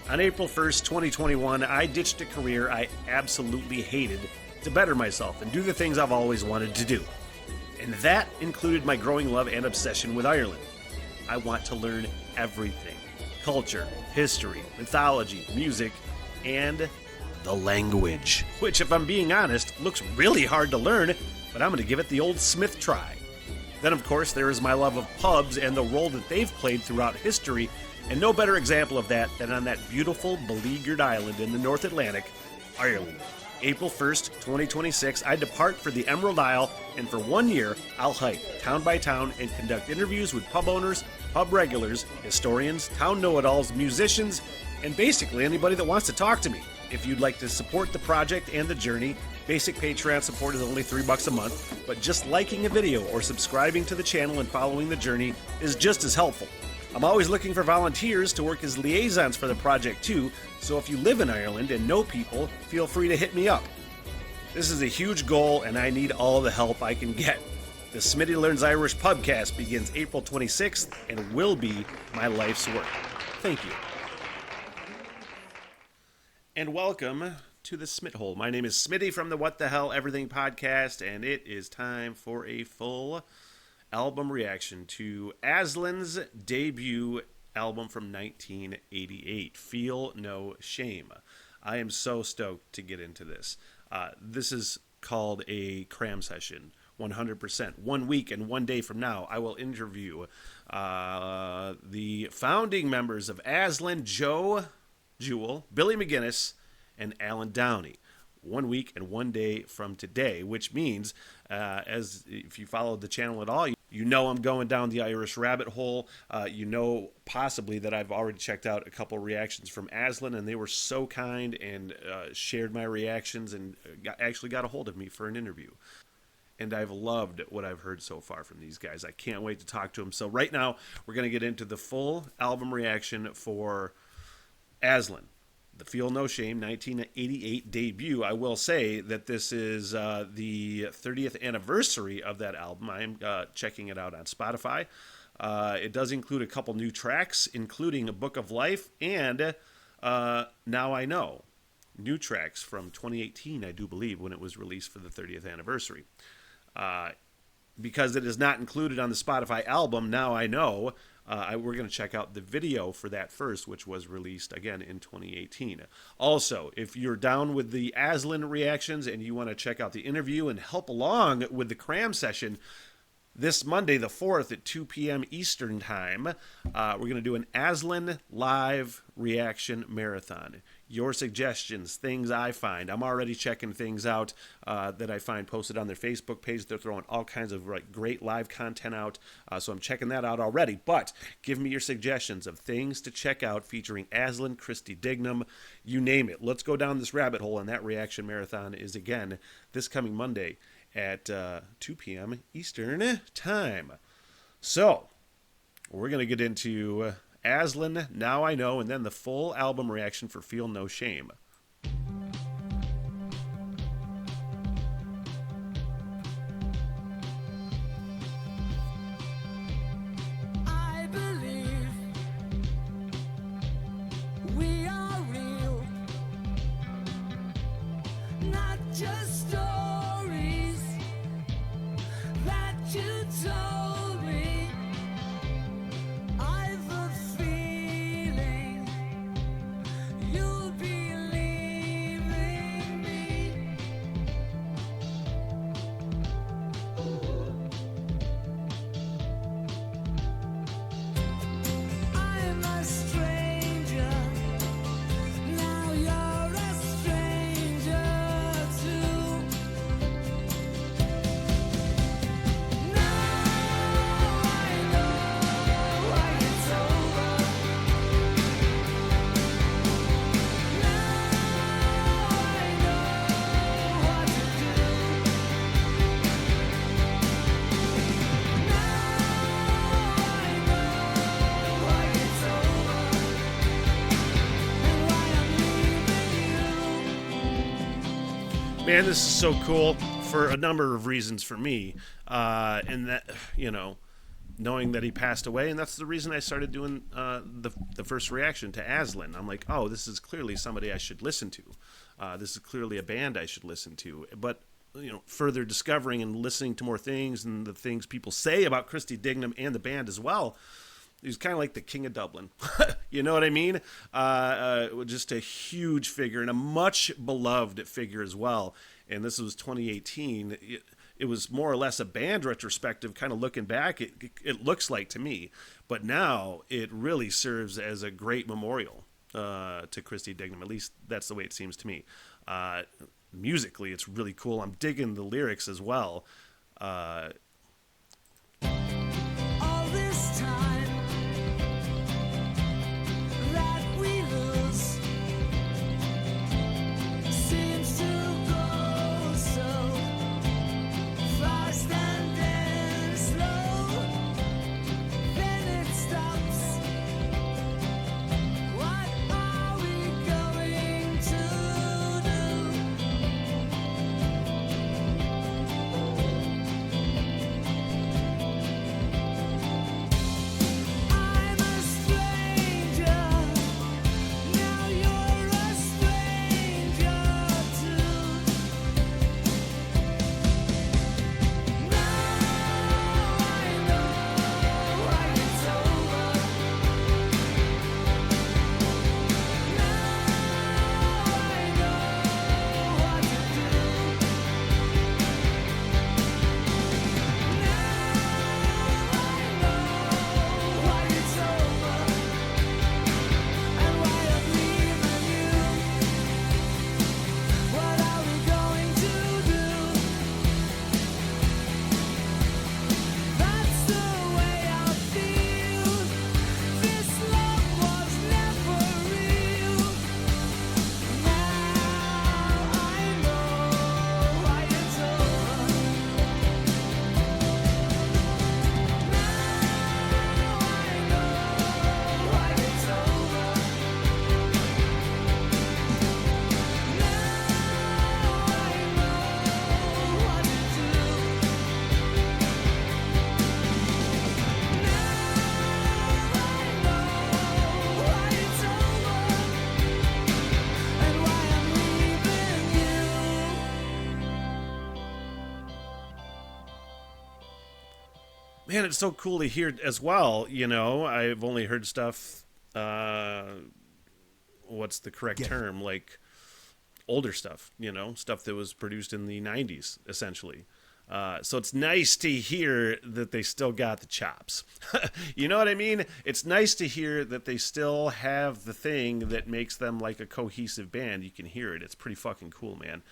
On April 1st, 2021, I ditched a career I absolutely hated to better myself and do the things I've always wanted to do. And that included my growing love and obsession with Ireland. I want to learn everything: culture, history, mythology, music, and the language. Which, if I'm being honest, looks really hard to learn, but I'm going to give it the old Smith try. Then, of course, there is my love of pubs and the role that they've played throughout history, and no better example of that than on that beautiful, beleaguered island in the North Atlantic, Ireland. April 1st, 2026, I depart for the Emerald Isle, and for 1 year, I'll hike town by town and conduct interviews with pub owners, pub regulars, historians, town know-it-alls, musicians, and basically anybody that wants to talk to me. If you'd like to support the project and the journey, basic Patreon support is only $3 a month, but just liking a video or subscribing to the channel and following the journey is just as helpful. I'm always looking for volunteers to work as liaisons for the project too, so if you live in Ireland and know people, feel free to hit me up. This is a huge goal and I need all the help I can get. The Smitty Learns Irish Pubcast begins April 26th and will be my life's work. Thank you. And welcome to the Smith Hole. My name is Smitty from the What the Hell Everything podcast, and it is time for a full album reaction to Aslan's debut album from 1988, Feel No Shame. I am so stoked to get into this. This is called a cram session, 100%. 1 week and 1 day from now, I will interview the founding members of Aslan, Joe Jewell, Billy McGuinness, and Alan Downey. 1 week and 1 day from today, which means, as if you followed the channel at all, you know I'm going down the Irish rabbit hole. You know possibly that I've already checked out a couple reactions from Aslan, and they were so kind and shared my reactions and actually got a hold of me for an interview. And I've loved what I've heard so far from these guys. I can't wait to talk to them. So right now, we're going to get into the full album reaction for Aslan, the Feel No Shame 1988 debut. I will say that this is the 30th anniversary of that album. I am checking it out on Spotify. It does include a couple new tracks, including A Book of Life and Now I Know. New tracks from 2018, I do believe, when it was released for the 30th anniversary. Because it is not included on the Spotify album, Now I Know, we're going to check out the video for that first, which was released, again, in 2018. Also, if you're down with the Aslan reactions and you want to check out the interview and help along with the cram session, this Monday, the 4th at 2 p.m. Eastern Time, we're going to do an Aslan live reaction marathon. Your suggestions, things I find. I'm already checking things out that I find posted on their Facebook page. They're throwing all kinds of great live content out, so I'm checking that out already. But give me your suggestions of things to check out featuring Aslan, Christy Dignam, you name it. Let's go down this rabbit hole, and that reaction marathon is, again, this coming Monday at 2 p.m. Eastern Time. So, we're going to get into Aslan, Now I Know, and then the full album reaction for Feel No Shame. I believe we are real, not just stories that you told me. I've a feeling you'll be leaving me. I'm a stranger, now you're a stranger too. Now I know why it's over. Now I know what to do. Now I know why it's over and why I'm leaving you. Man, this is so cool for a number of reasons for me. And that, knowing that he passed away, and that's the reason I started doing the first reaction to Aslan. I'm like, oh, this is clearly somebody I should listen to. This is clearly a band I should listen to. But further discovering and listening to more things and the things people say about Christy Dignam and the band as well, he's kind of like the king of Dublin. You know what I mean? Just a huge figure and a much beloved figure as well. And this was 2018. It was more or less a band retrospective, kind of looking back, it looks like to me. But now it really serves as a great memorial to Christy Dignam. At least that's the way it seems to me. Musically, it's really cool. I'm digging the lyrics as well. All this time that we lose seems to go so fast and then slow. Then it stops. What are we going to do? I'm a stranger. Now you're a stranger too. Now I know why it's over. Now I know what to do. Now I know why it's over and why I'm leaving you. What are we going to do? That's the way I feel. This love was never real. Now I know why it's over. Man, it's so cool to hear as well. I've only heard stuff. What's the correct term? Like older stuff. Stuff that was produced in the '90s, essentially. So it's nice to hear that they still got the chops. You know what I mean? It's nice to hear that they still have the thing that makes them like a cohesive band. You can hear it. It's pretty fucking cool, man.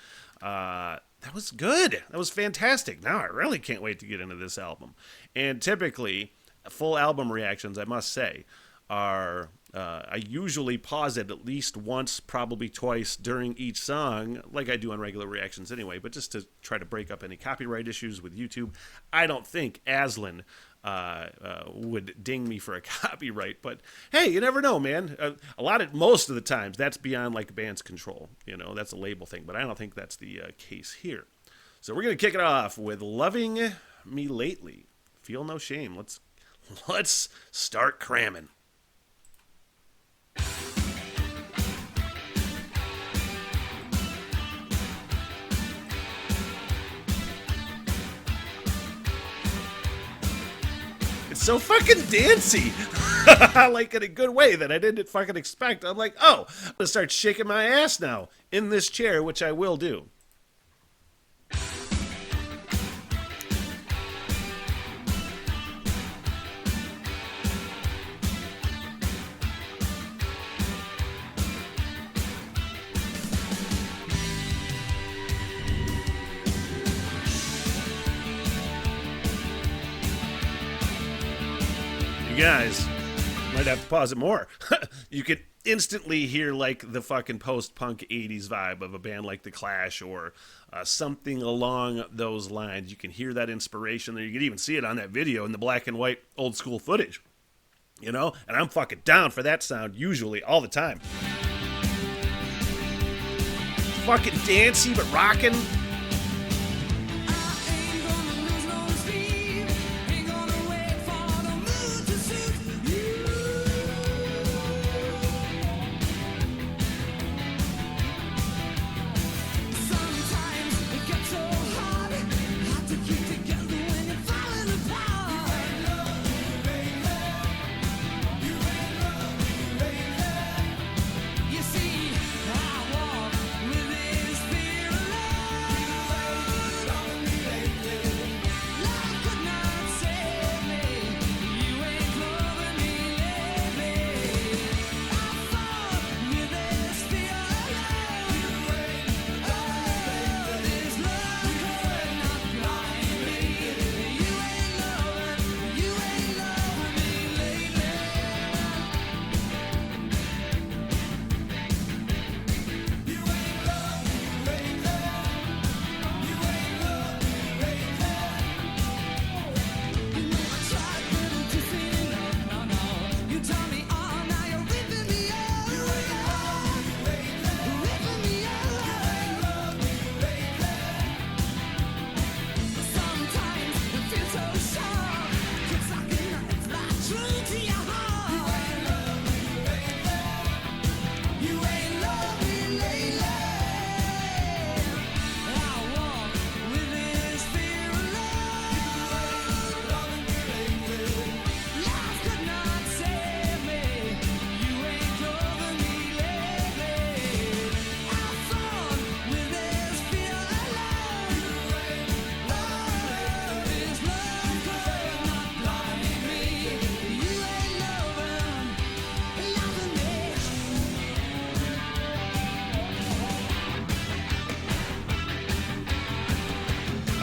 That was good. That was fantastic. Now I really can't wait to get into this album. And typically, full album reactions, I must say, are I usually pause it at least once, probably twice during each song, like I do on regular reactions anyway, but just to try to break up any copyright issues with YouTube. I don't think Aslan would ding me for a copyright, but hey, you never know, man. Most of the times, that's beyond like a band's control. That's a label thing, but I don't think that's the case here. So we're gonna kick it off with "Loving Me Lately." Feel no shame. Let's start cramming. It's so fucking dancey. Like in a good way that I didn't fucking expect. I'm like, oh, I'm gonna start shaking my ass now in this chair, which I will do. You guys might have to pause it more. You could instantly hear like the fucking post-punk 80s vibe of a band like The Clash or something along those lines. You can hear that inspiration there. You can even see it on that video in the black and white old school footage. And I'm fucking down for that sound usually, all the time. Fucking dancey but rocking. I ain't gonna lose no sleep. Ain't gonna wait for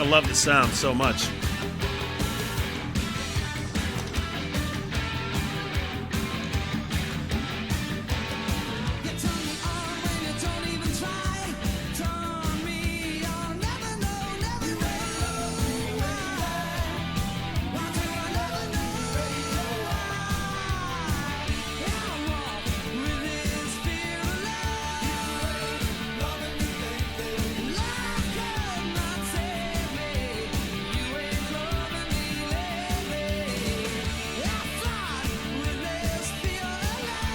I love the sound so much. You turn me on when you don't even try. Turn me on, never know why. Why do I never know why? I walk with this fear of love. Love could not save me. You ain't loving me lately. I fought with this fear of love.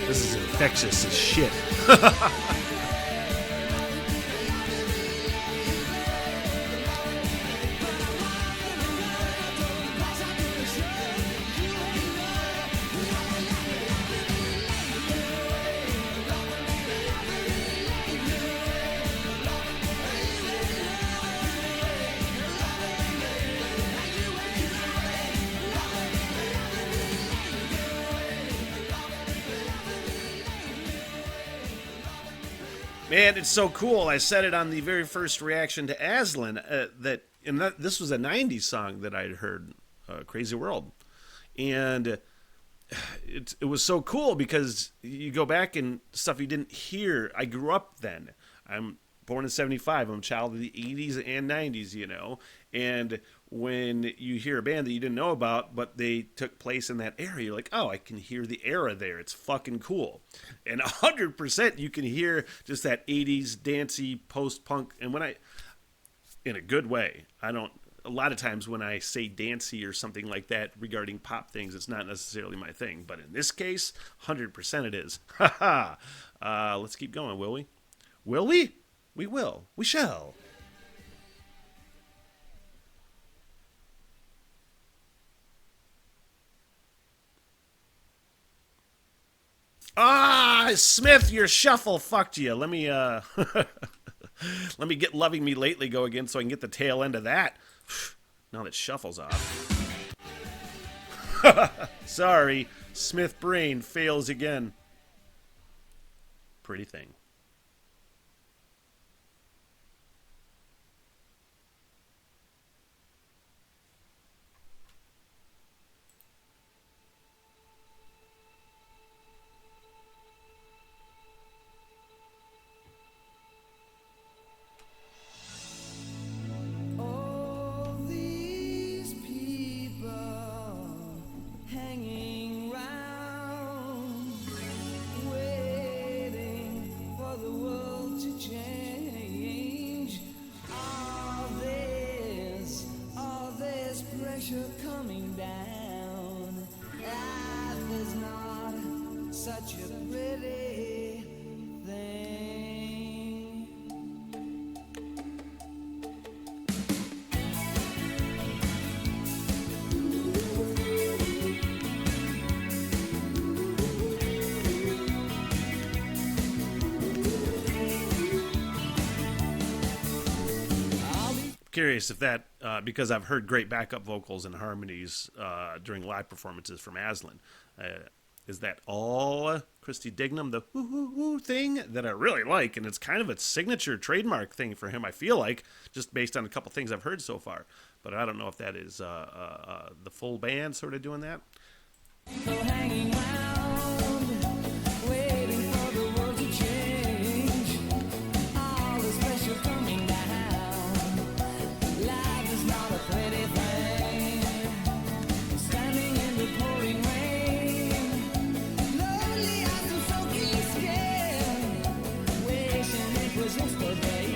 This is infectious as shit. Man, it's so cool. I said it on the very first reaction to Aslan this was a '90s song that I'd heard, "Crazy World," and it was so cool because you go back and stuff you didn't hear. I grew up then. I'm born in '75. I'm a child of the '80s and '90s, and when you hear a band that you didn't know about, but they took place in that era, you're like, oh, I can hear the era there. It's fucking cool. And 100% you can hear just that '80s dancey post-punk. And in a good way, a lot of times when I say dancey or something like that regarding pop things, it's not necessarily my thing. But in this case, 100% it is. Let's keep going, will we? Will we? We will. We shall. Smith, your shuffle fucked you. Let me let me get Loving Me Lately go again so I can get the tail end of that. Now that shuffle's off. Sorry, Smith brain fails again. Pretty thing. All these people hanging round, waiting for the world to change. All this pressure coming down. Life is not such a pretty thing. Curious if that, because I've heard great backup vocals and harmonies during live performances from Aslan. Is that all Christy Dignam, the woo thing that I really like? And it's kind of a signature trademark thing for him, I feel like, just based on a couple things I've heard so far. But I don't know if that is the full band sort of doing that. Hanging round, waiting for the world to change. All this pressure coming down. Life is not a pretty thing. Standing in the pouring rain, lonely eyes and soaking skin, wishing it was yesterday.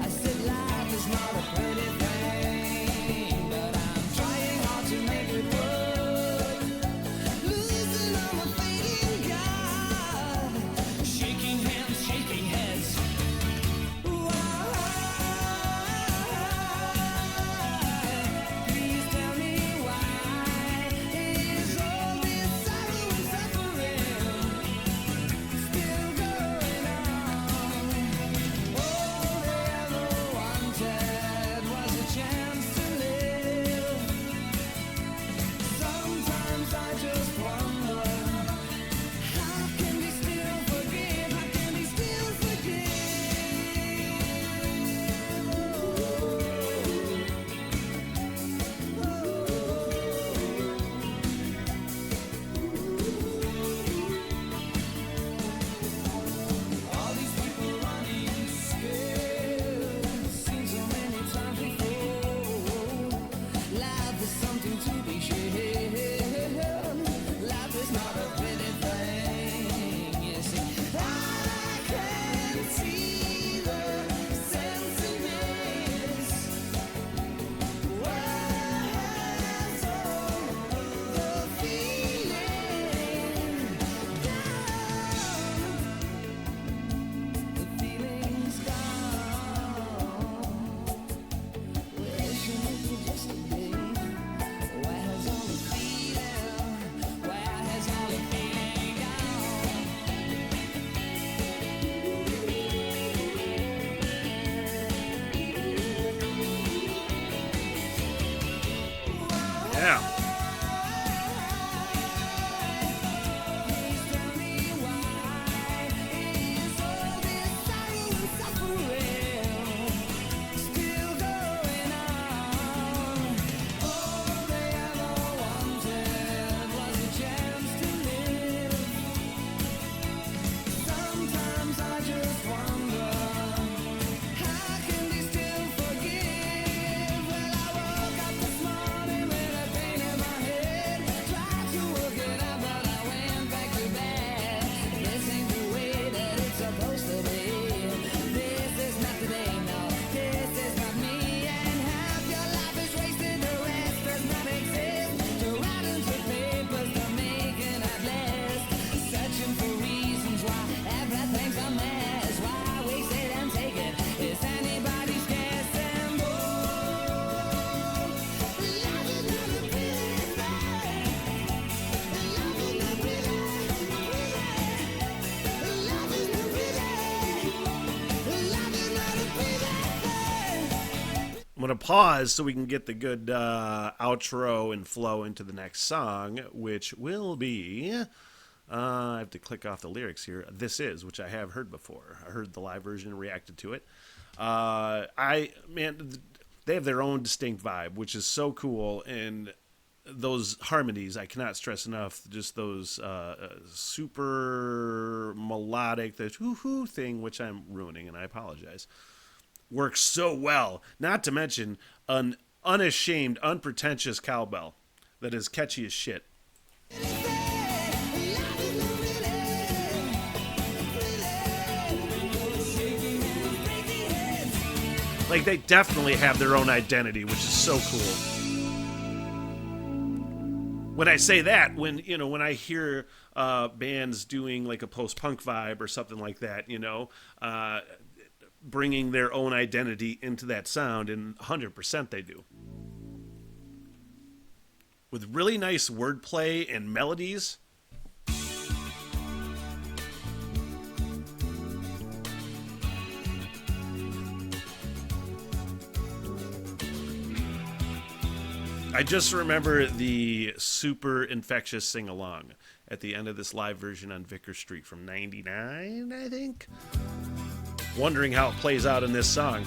I said life is not a pretty thing, but I'm trying hard to make it work. I'm going to pause so we can get the good outro and flow into the next song, which will be. I have to click off the lyrics here. This is, which I have heard before. I heard the live version and reacted to it. They have their own distinct vibe, which is so cool. And those harmonies, I cannot stress enough, just those super melodic, the hoo-hoo thing, which I'm ruining, and I apologize, works so well. Not to mention an unashamed, unpretentious cowbell that is catchy as shit. Like, they definitely have their own identity, which is so cool. When I say that, when I hear bands doing like a post-punk vibe or something like that, bringing their own identity into that sound, and 100% they do. With really nice wordplay and melodies. I just remember the super infectious sing-along at the end of this live version on Vickers Street from '99, I think. Wondering how it plays out in this song.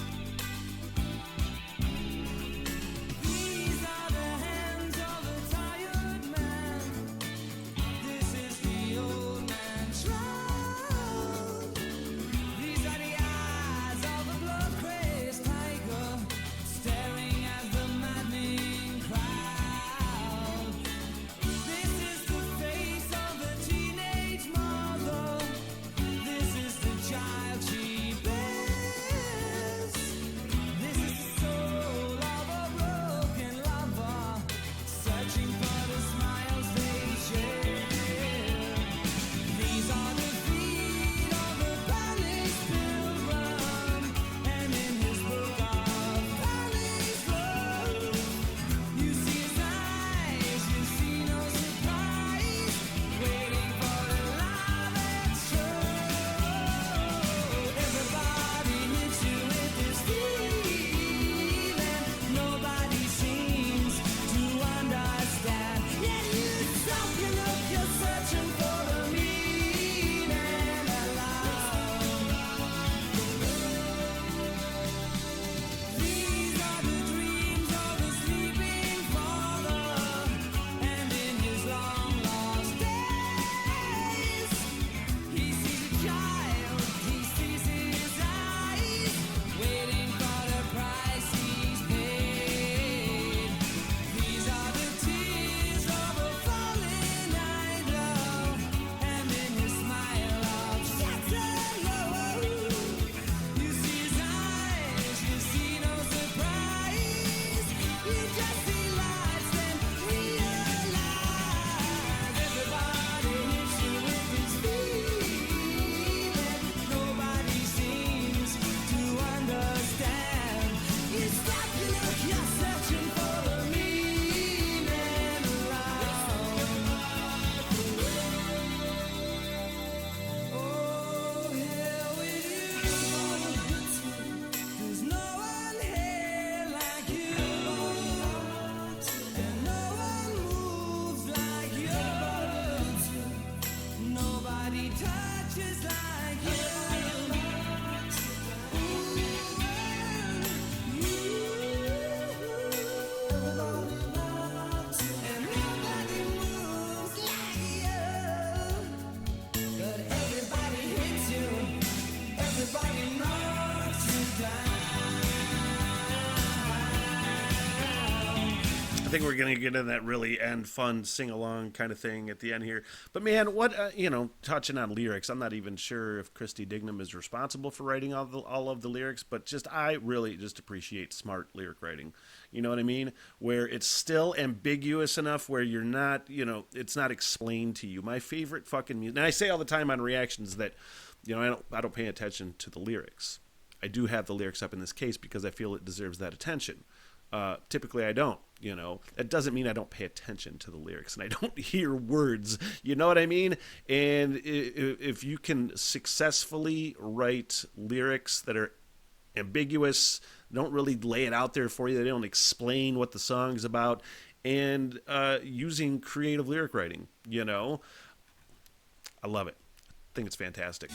I think we're going to get in that really end fun sing-along kind of thing at the end here. But man, what, touching on lyrics, I'm not even sure if Christy Dignam is responsible for writing all of the lyrics, but I really just appreciate smart lyric writing. You know what I mean? Where it's still ambiguous enough where you're not, it's not explained to you. My favorite fucking music, and I say all the time on reactions that, I don't pay attention to the lyrics. I do have the lyrics up in this case because I feel it deserves that attention. Typically I don't, That doesn't mean I don't pay attention to the lyrics and I don't hear words, you know what I mean? And if you can successfully write lyrics that are ambiguous, don't really lay it out there for you. They don't explain what the song's about, and using creative lyric writing. I love it. I think it's fantastic.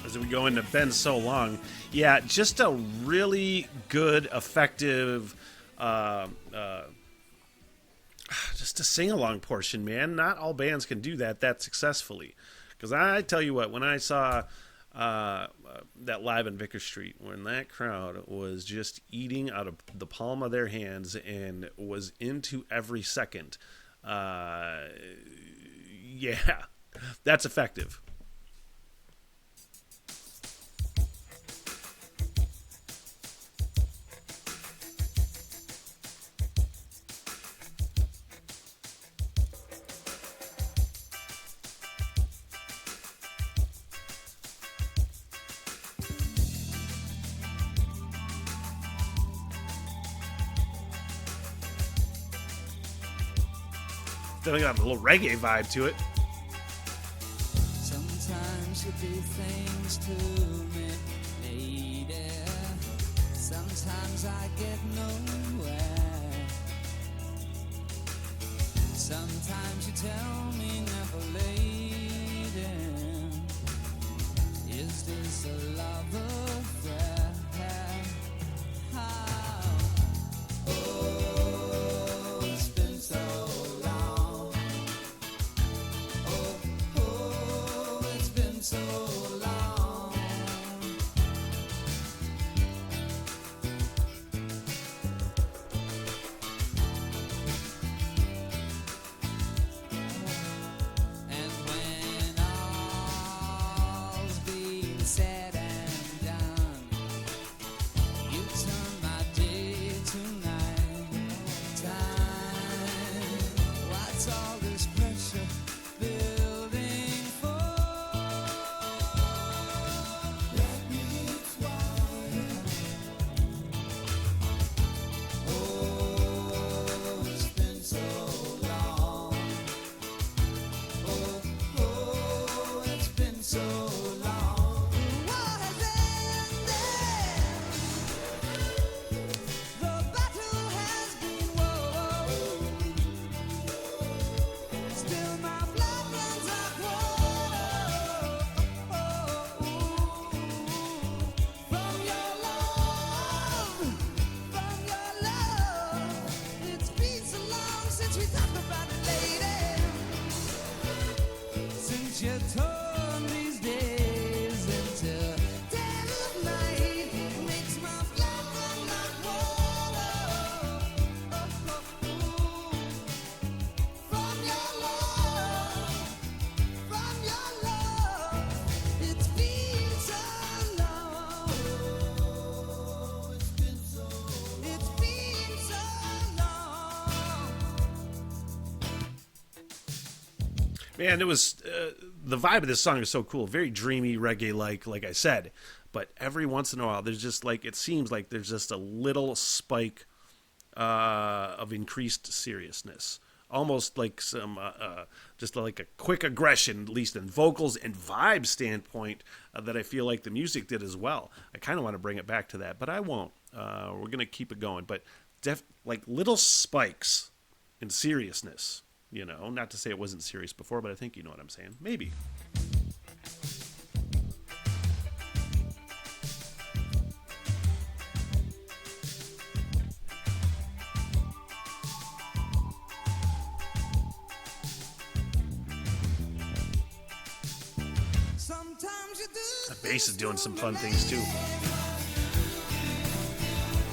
As we go into Been So Long, yeah, just a really good, effective, just a sing-along portion, man. Not all bands can do that successfully. Because I tell you what, when I saw that live in Vicker Street, when that crowd was just eating out of the palm of their hands and was into every second, yeah, that's effective. Then I got a little reggae vibe to it. Sometimes you do things to me, lady. Sometimes I get nowhere. Sometimes you tell me never, lady. Is this a love affair? Oh, it's been so long. Oh, it's been so long. And when all's been said and done, you turn my Man, it was the vibe of this song is so cool, very dreamy reggae like I said. But every once in a while, there's just like it seems like there's just a little spike of increased seriousness, almost like some just like a quick aggression, at least in vocals and vibe standpoint, that I feel like the music did as well. I kind of want to bring it back to that, but I won't. We're gonna keep it going, but like little spikes in seriousness. You know, not to say it wasn't serious before, but I think you know what I'm saying. Maybe. Sometimes you do. The bass is doing some fun things too.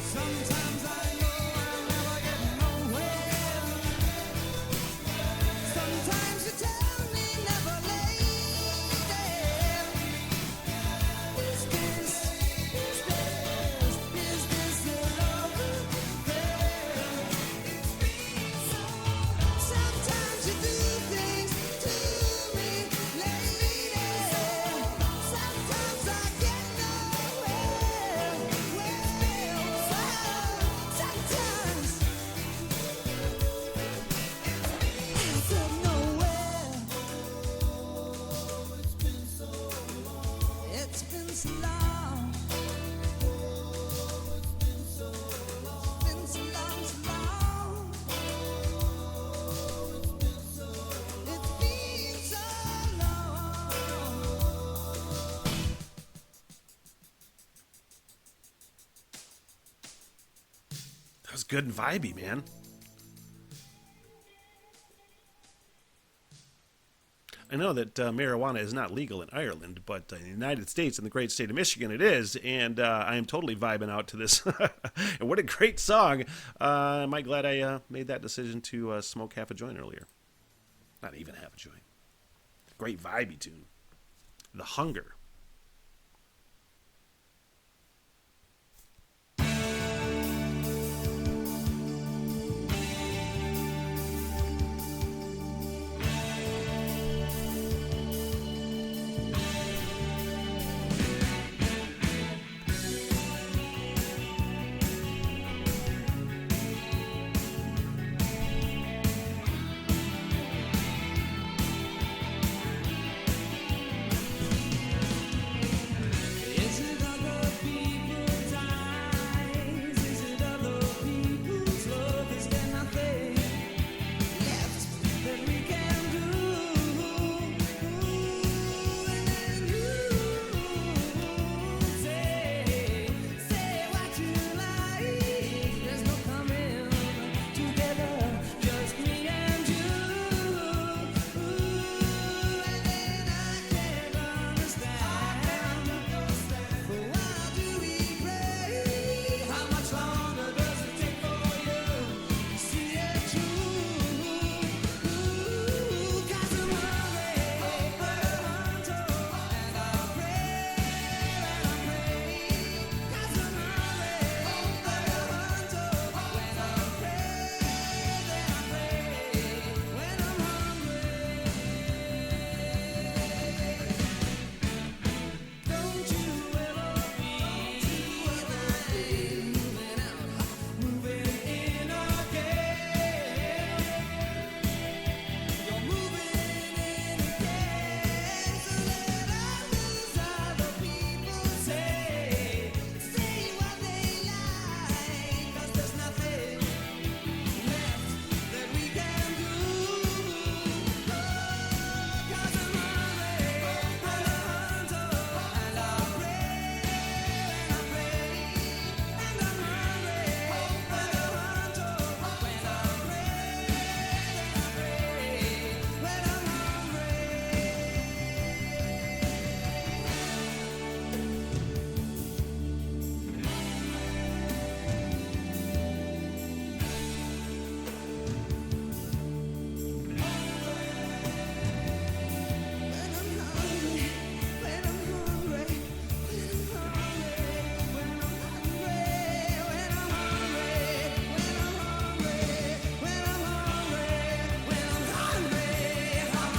Sometimes I know I'll never get nowhere. Sometimes you tell me never later. Is this the love affair? Sometimes you do things to me, lady. Sometimes I get nowhere. Sometimes out of nowhere. It's been so long. It's been so long, so long. It's been so long. That was good and vibey, man. I know that marijuana is not legal in Ireland, but in the United States, in the great state of Michigan, it is, and I am totally vibing out to this. And what a great song! Am I glad I made that decision to smoke half a joint earlier? Not even half a joint. Great vibey tune. The Hunger.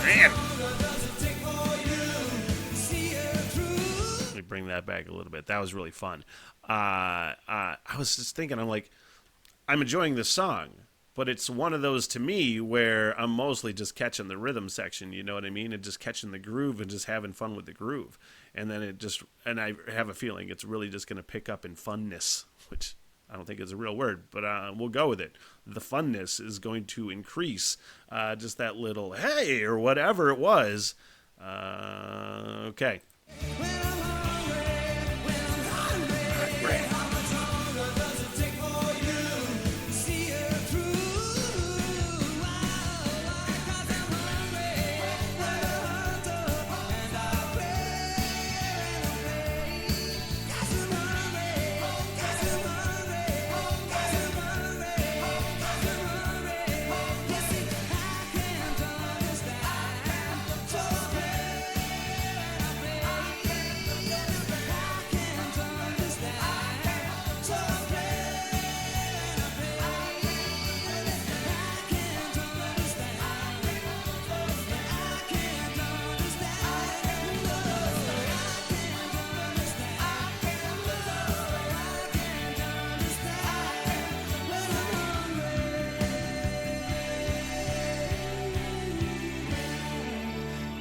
Man. Let me bring that back a little bit. That was really fun. I was just thinking, I'm like, I'm enjoying this song, but it's one of those to me where I'm mostly just catching the rhythm section, you know what I mean? And just catching the groove and just having fun with the groove. And then and I have a feeling it's really just going to pick up in funness, which I don't think is a real word, but we'll go with it. The funness is going to increase. Just that little, hey, or whatever it was. Okay.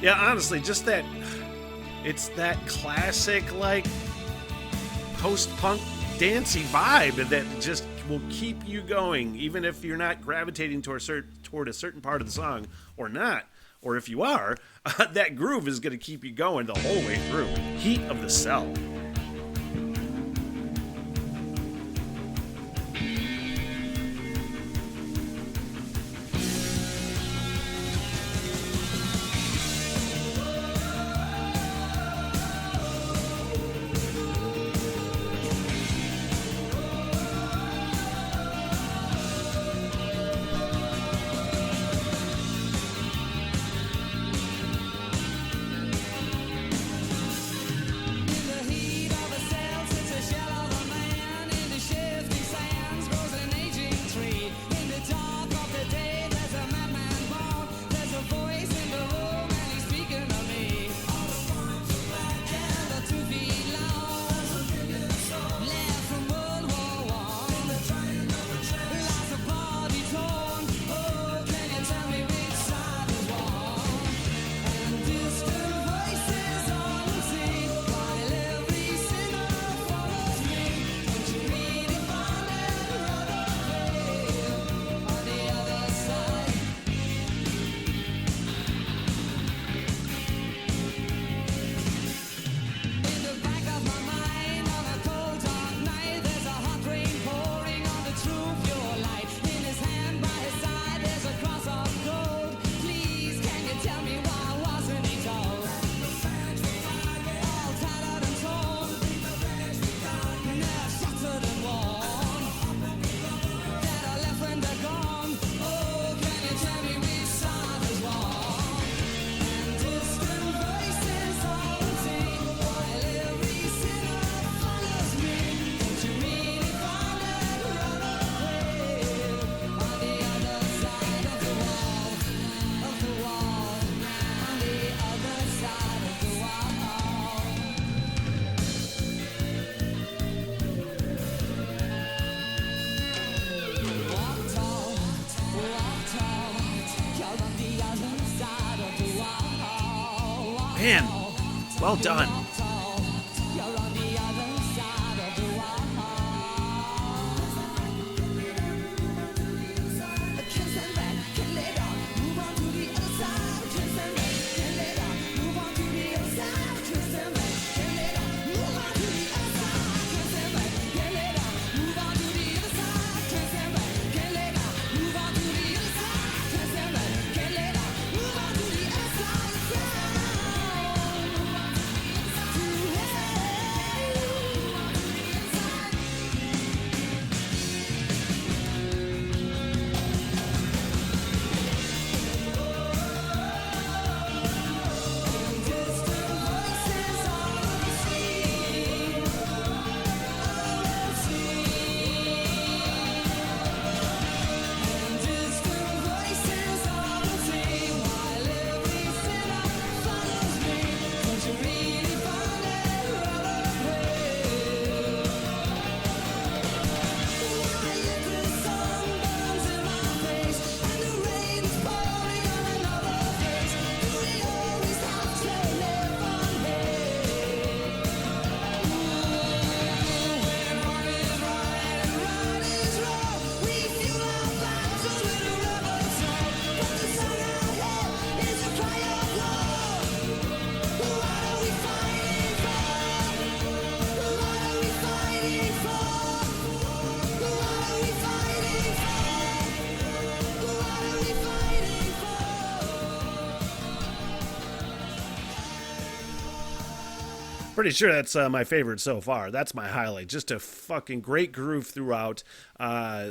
Yeah, honestly, just that, it's that classic, like, post-punk dancey vibe that just will keep you going, even if you're not gravitating toward a certain part of the song or not, or if you are, that groove is going to keep you going the whole way through. Heat of the Cell. Man, well done. pretty sure that's my favorite so far. That's my highlight. Just a fucking great groove throughout.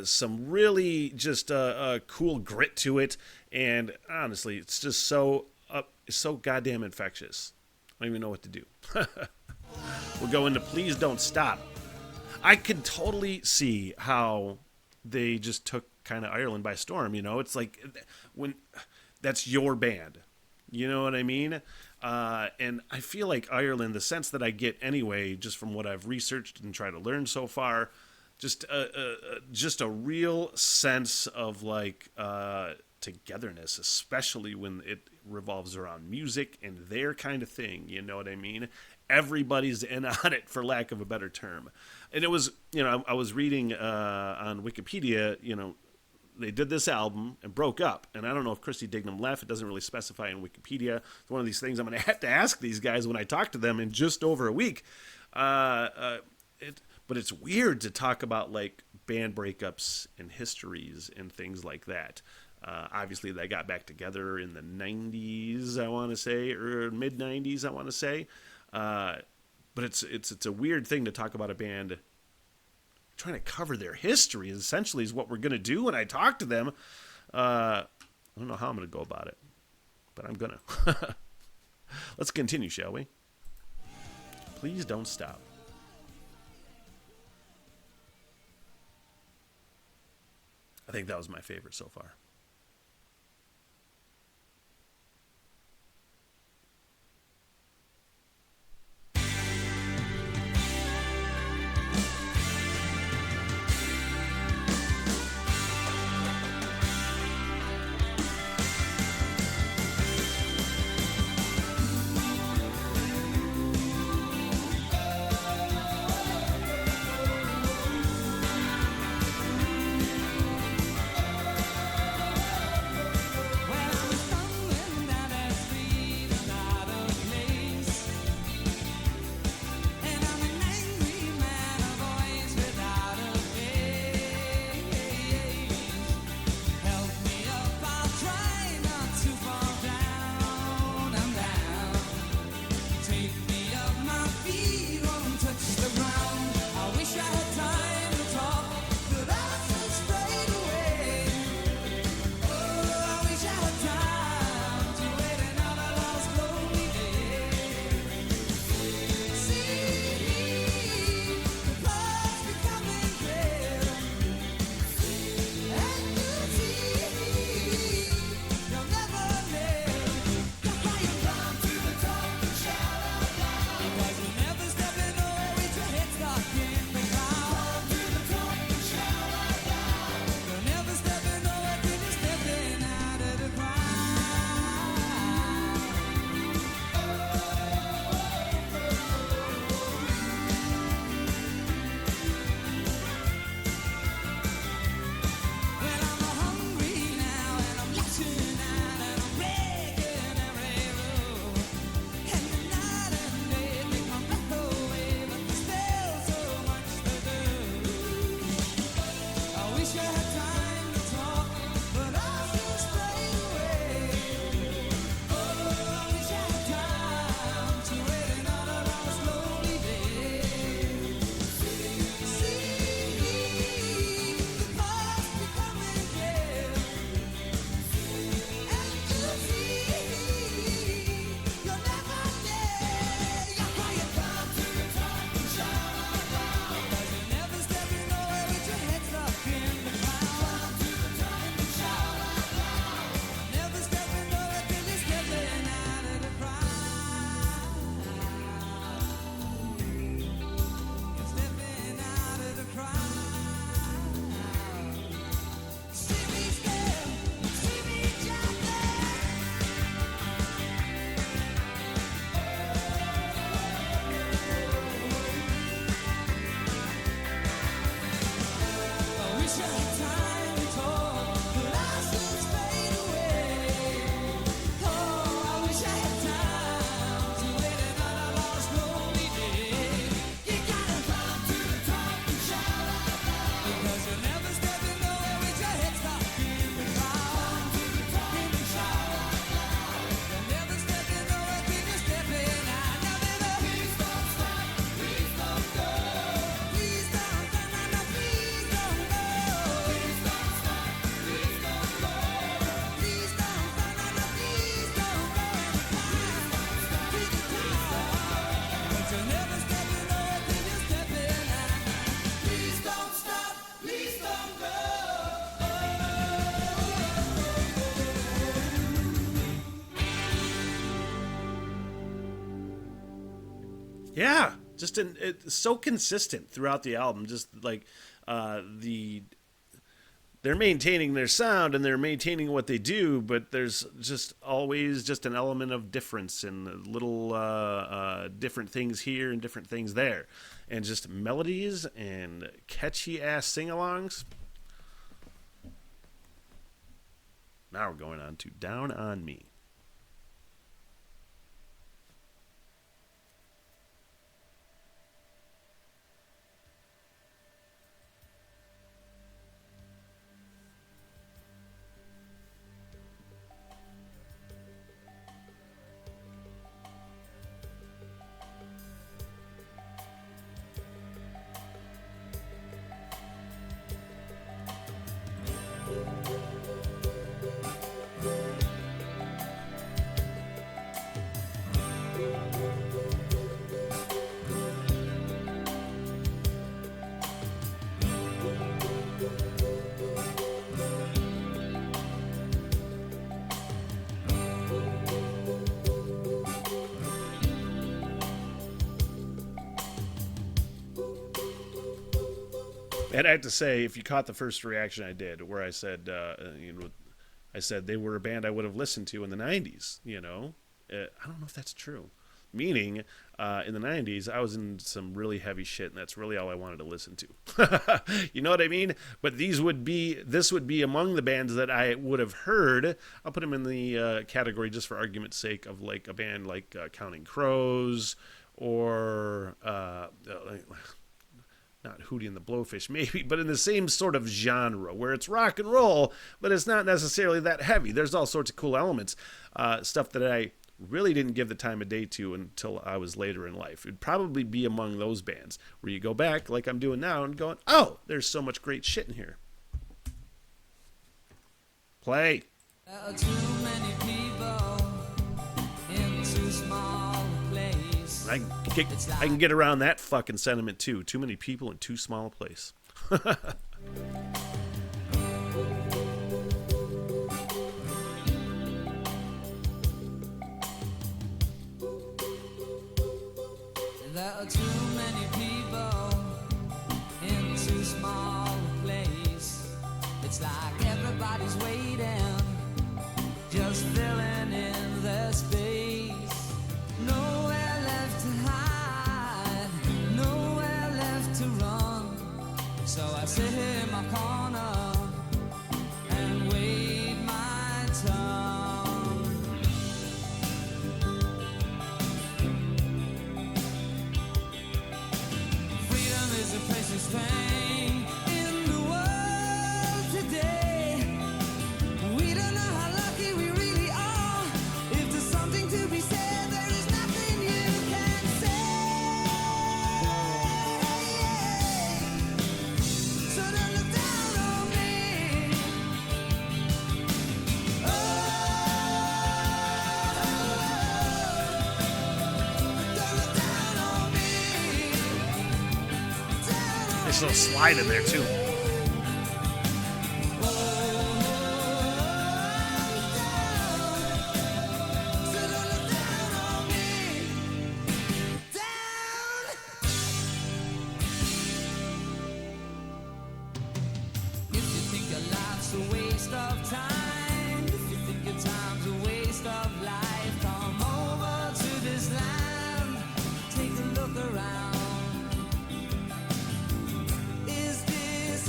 Some really just cool grit to it, and honestly, it's just so goddamn infectious. I don't even know what to do. We'll go into Please Don't Stop. I could totally see how they just took kind of Ireland by storm. You know, it's like when that's your band. You know what I mean? And I feel like Ireland, the sense that I get anyway, just from what I've researched and tried to learn so far, just a real sense of like togetherness, especially when it revolves around music and their kind of thing. You know what I mean? Everybody's in on it, for lack of a better term. And it was, I was reading on Wikipedia, they did this album and broke up. And I don't know if Christy Dignam left. It doesn't really specify in Wikipedia. It's one of these things I'm going to have to ask these guys when I talk to them in just over a week. But it's weird to talk about like band breakups and histories and things like that. Obviously, they got back together in the 90s, I want to say, or mid 90s, I want to say. But it's a weird thing to talk about a band trying to cover their history. Essentially, is what we're going to do when I talk to them. I don't know how I'm going to go about it, but I'm going to. Let's continue, shall we? Please don't stop. I think that was my favorite so far. Yeah, just it's so consistent throughout the album. Just like the they're maintaining their sound and they're maintaining what they do, but there's just always just an element of difference and little different things here and different things there, and just melodies and catchy ass sing-alongs. Now we're going on to Down on Me. And I have to say, if you caught the first reaction I did, where I said, I said they were a band I would have listened to in the '90s. I don't know if that's true. Meaning, in the '90s, I was in some really heavy shit, and that's really all I wanted to listen to. You know what I mean? But this would be among the bands that I would have heard. I'll put them in the category, just for argument's sake, of like a band like Counting Crows or. Not Hootie and the Blowfish, maybe, but in the same sort of genre where it's rock and roll, but it's not necessarily that heavy. There's all sorts of cool elements, stuff that I really didn't give the time of day to until I was later in life. It'd probably be among those bands where you go back, like I'm doing now, and going, oh, there's so much great shit in here. Play. There are too many people in too small a place. I can get around that fucking sentiment too. Too many people in too small a place. There are too many people in too small a place. It's like everybody's waiting, just filling in their space. Nowhere left to hide, nowhere left to run. So I sit here in my corner and wait my turn. Freedom is a precious thing in the world today. We don't know how lucky we really are. If there's something to be said, there is nothing you can say. So don't look down on me. Don't look down on me. There's a little slide in there too. Is this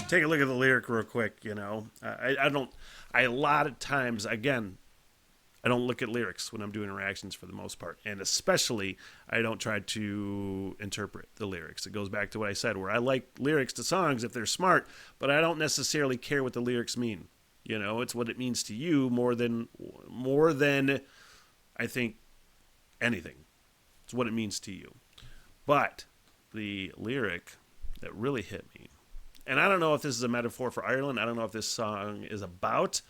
take a look at the lyric real quick. I don't. I a lot of times, again, I don't look at lyrics when I'm doing reactions for the most part, and especially I don't try to interpret the lyrics. It goes back to what I said, where I like lyrics to songs if they're smart, but I don't necessarily care what the lyrics mean. It's what it means to you more than I think anything. It's what it means to you. But the lyric that really hit me, and I don't know if this is a metaphor for Ireland. I don't know if this song is about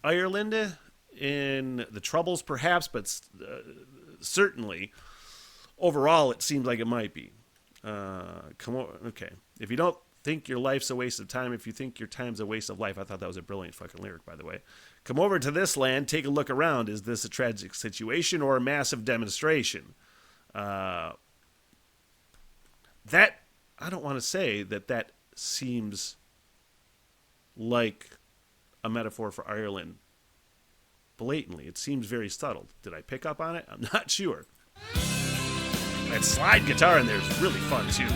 Ireland in the Troubles, perhaps, but certainly overall, it seems like it might be. Come on, okay. If you don't think your life's a waste of time, if you think your time's a waste of life, I thought that was a brilliant fucking lyric, by the way. Come over to this land, take a look around. Is this a tragic situation or a massive demonstration? That I don't want to say that seems like a metaphor for Ireland blatantly. It seems very subtle. Did I pick up on it? I'm not sure. That slide guitar in there is really fun too.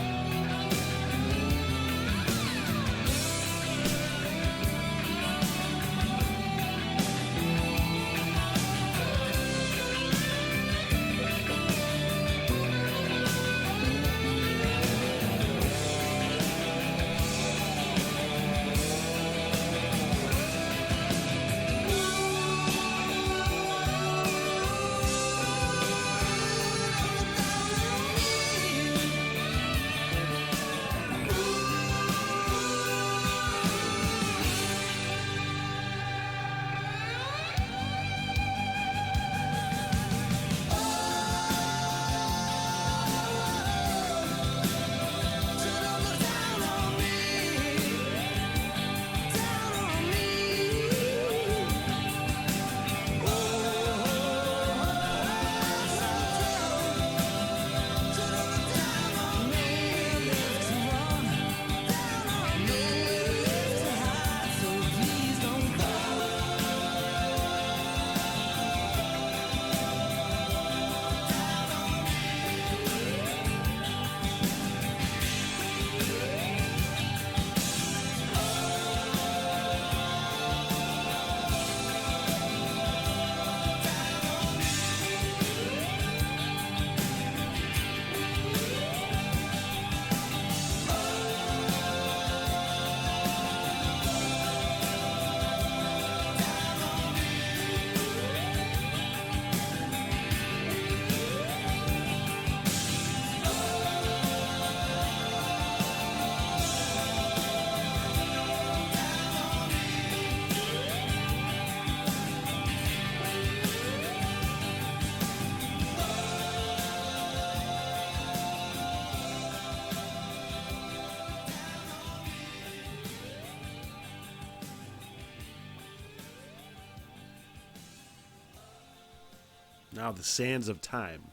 Now the sands of time.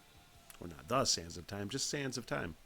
Or not the sands of time, just sands of time.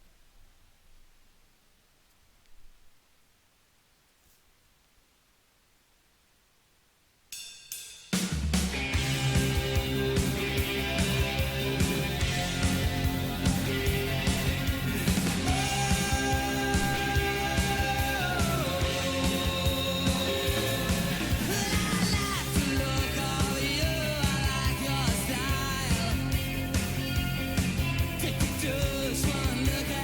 Just one look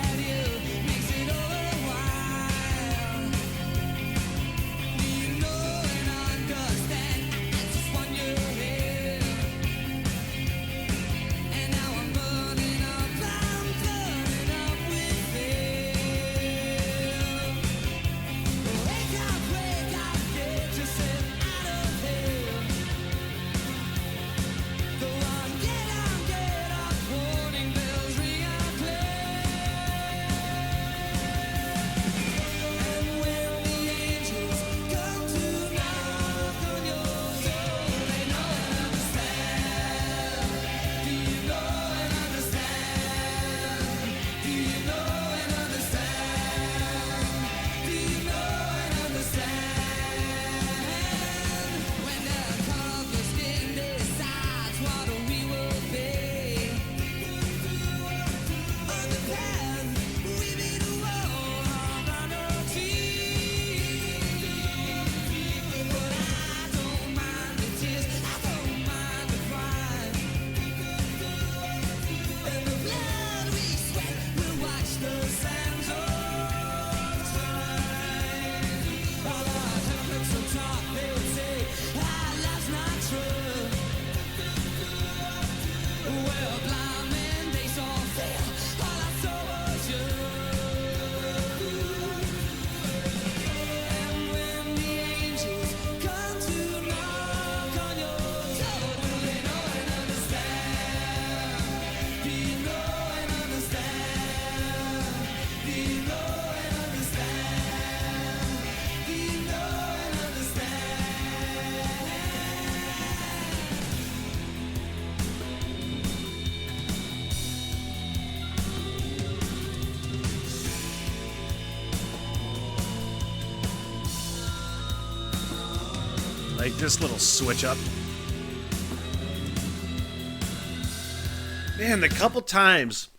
Like this little switch up. Man, the couple times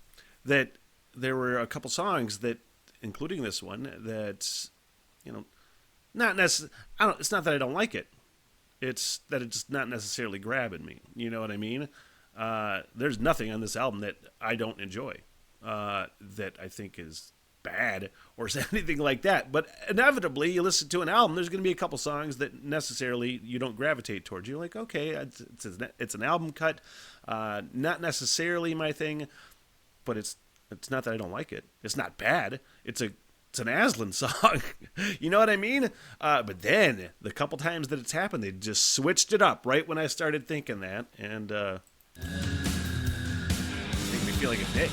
that there were a couple songs that, including this one, that, you know, not necessarily. I don't. It's not that I don't like it. It's that it's not necessarily grabbing me. You know what I mean? There's nothing on this album that I don't enjoy. That I think is bad or anything like that. But inevitably, you listen to an album, there's going to be a couple songs that necessarily you don't gravitate towards. You're like, okay, it's an album cut, not necessarily my thing, but it's not that I don't like it. It's not bad. It's an Aslan song. You know what I mean? But then the couple times that it's happened, they just switched it up right when I started thinking that, and make me feel like a dick.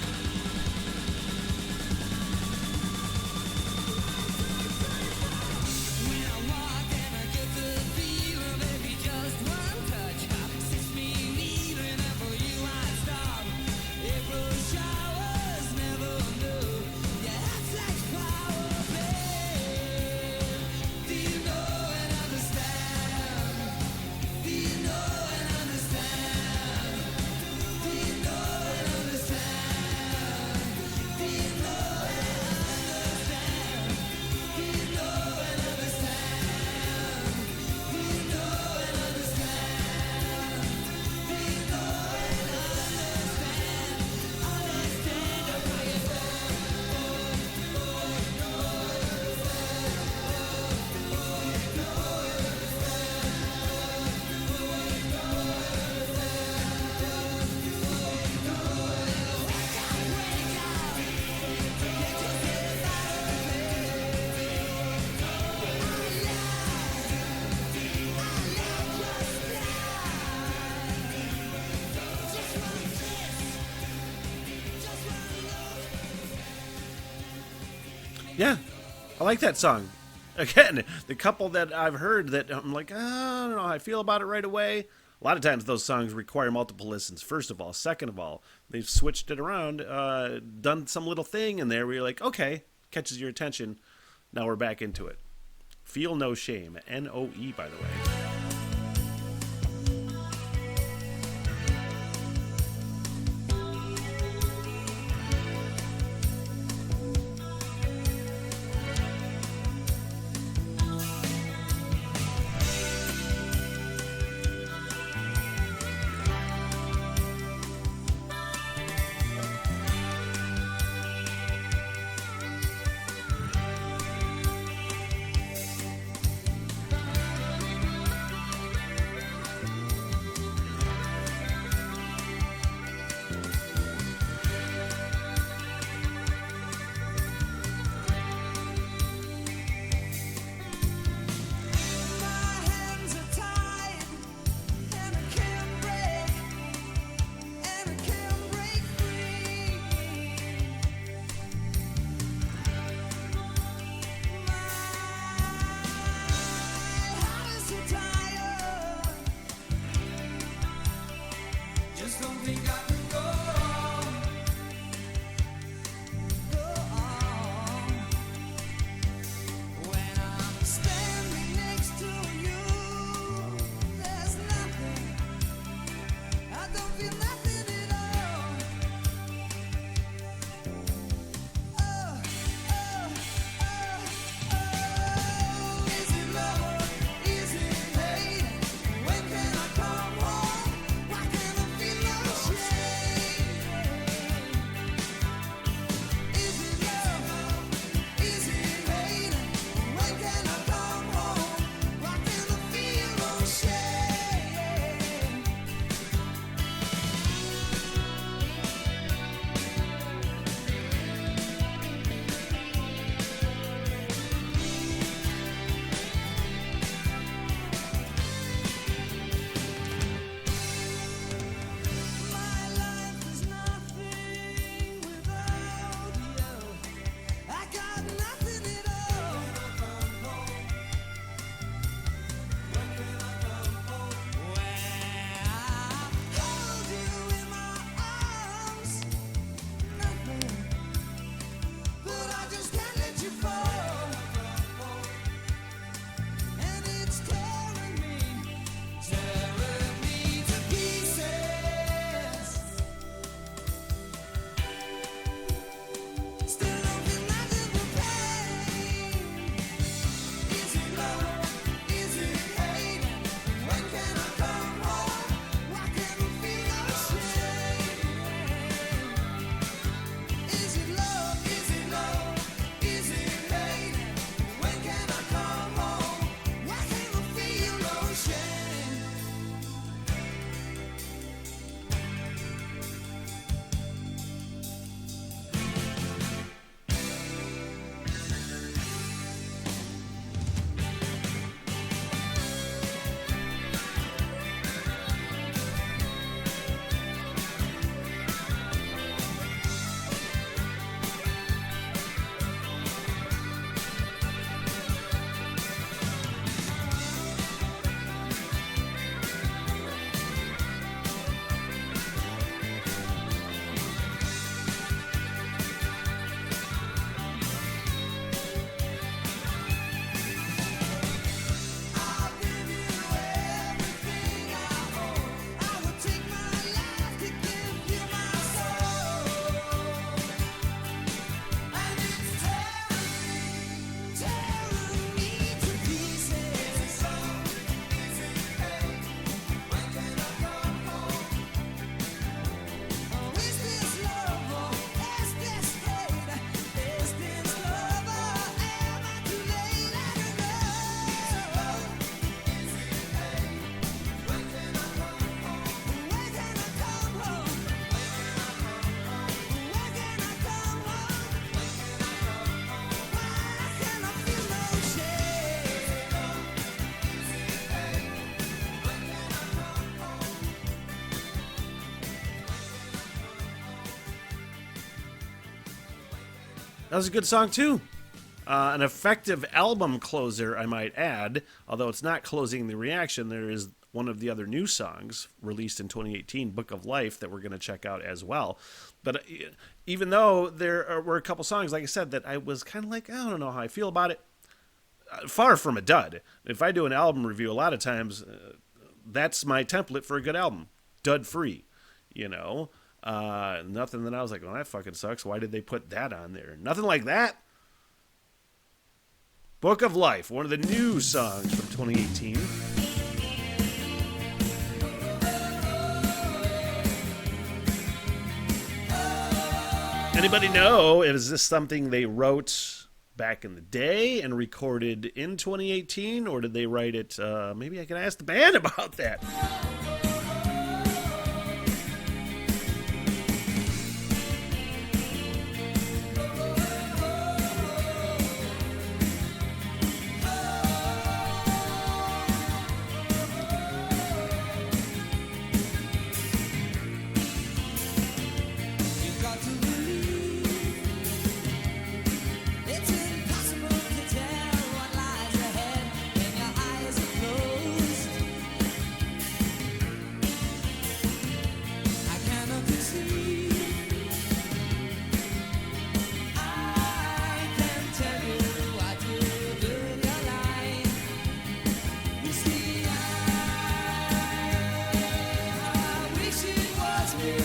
Yeah, I like that song. Again, the couple that I've heard that I'm like, I don't know how I feel about it right away. A lot of times those songs require multiple listens, first of all. Second of all, they've switched it around, done some little thing in there where you're like, okay, catches your attention. Now we're back into it. Feel No Shame. N-O-E, by the way. That was a good song too. An effective album closer, I might add. Although it's not closing the reaction, there is one of the other new songs released in 2018, Book of Life, that we're going to check out as well. But even though there were a couple songs, like I said, that I was kind of like, I don't know how I feel about it. Far from a dud. If I do an album review, a lot of times that's my template for a good album. Dud free, you know. Nothing that I was like, well, that fucking sucks. Why did they put that on there? Nothing like that. Book of Life, one of the new songs from 2018. Anybody know, is this something they wrote back in the day and recorded in 2018, or did they write it? Maybe I can ask the band about that. You've got to believe it's impossible to tell what lies ahead when your eyes are closed. I cannot conceive. I can tell you what you do in your life. You see, I wish it was me.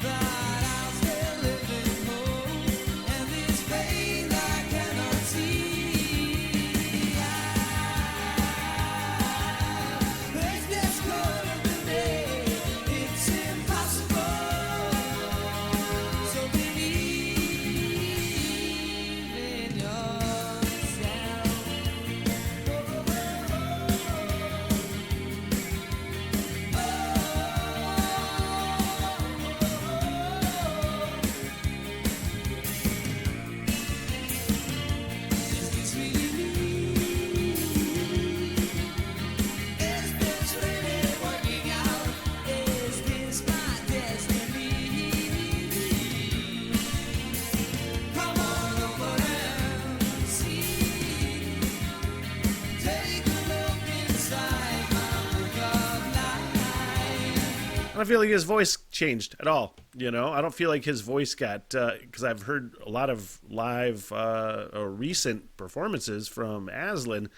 But I'm still living home, and this pain I cannot see. There's this cold of the day, it's impossible. So believe in yourself. Is this really me? Is this really working out? Is this my destiny? Come on over and see. Take a look inside my book of life. I don't feel like his voice changed at all. You know, I don't feel like his voice got, because I've heard a lot of live or recent performances from Aslan.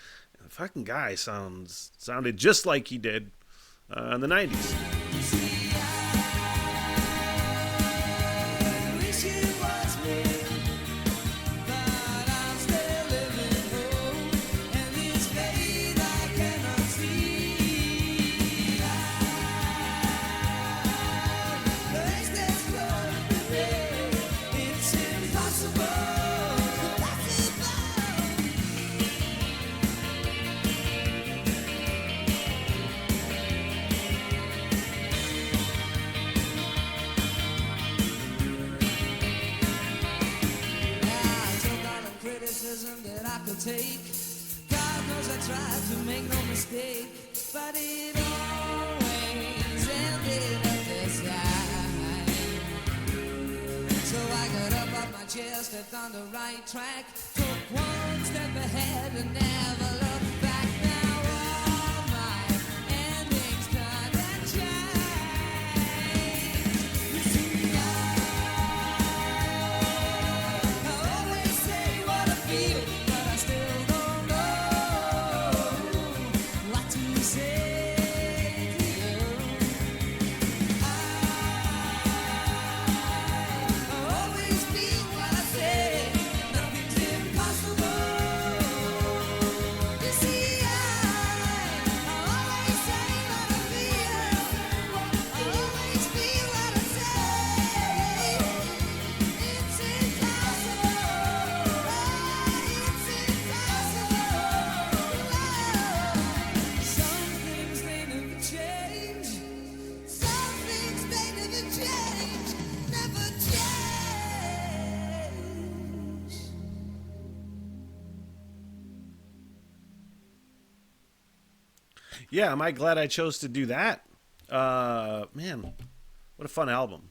The fucking guy sounded just like he did in the 90s. I wish it was me, but I'm still living home, and this pain I cannot see. There's this cold of the day, it's impossible. I took all the criticism that I could take. God knows I tried to make no mistake, but it always ended up this time. So I got up off my chair, stepped on the right track, took one step ahead and never looked back. Now all my endings kinda change. You see, I always say what I feel, but I still don't know what to say to you. I always feel what I say. Nothing's impossible. You see, I always say what I feel. I always feel what I say. It's impossible. It's impossible. Some things they never change. Some things they never change. Never change. Yeah, am I glad I chose to do that? Man, what a fun album.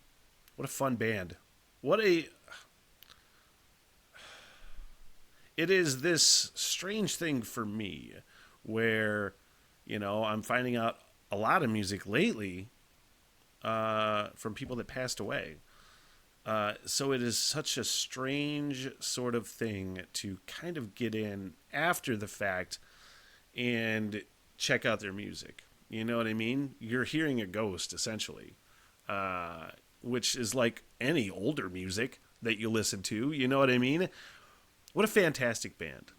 What a fun band. What a it is this strange thing for me where, I'm finding out a lot of music lately from people that passed away. So it is such a strange sort of thing to kind of get in after the fact and check out their music. You know what I mean? You're hearing a ghost, essentially, which is like any older music that you listen to. You know what I mean? What a fantastic band.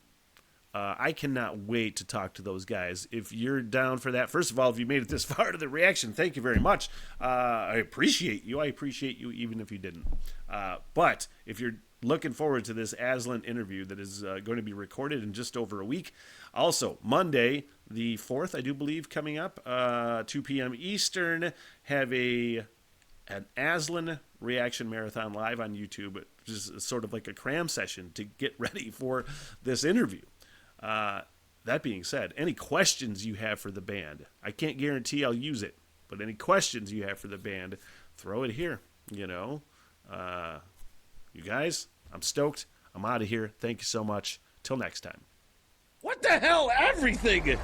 I cannot wait to talk to those guys. If you're down for that, first of all, if you made it this far to the reaction, thank you very much. I appreciate you. I appreciate you even if you didn't. But if you're looking forward to this Aslan interview that is going to be recorded in just over a week. Also, Monday, the 4th, I do believe, coming up, 2 p.m. Eastern, have an Aslan reaction marathon live on YouTube, just sort of like a cram session to get ready for this interview. That being said, any questions you have for the band, I can't guarantee I'll use it, but any questions you have for the band, throw it here, You guys, I'm stoked. I'm out of here. Thank you so much. Till next time. What the hell? Everything!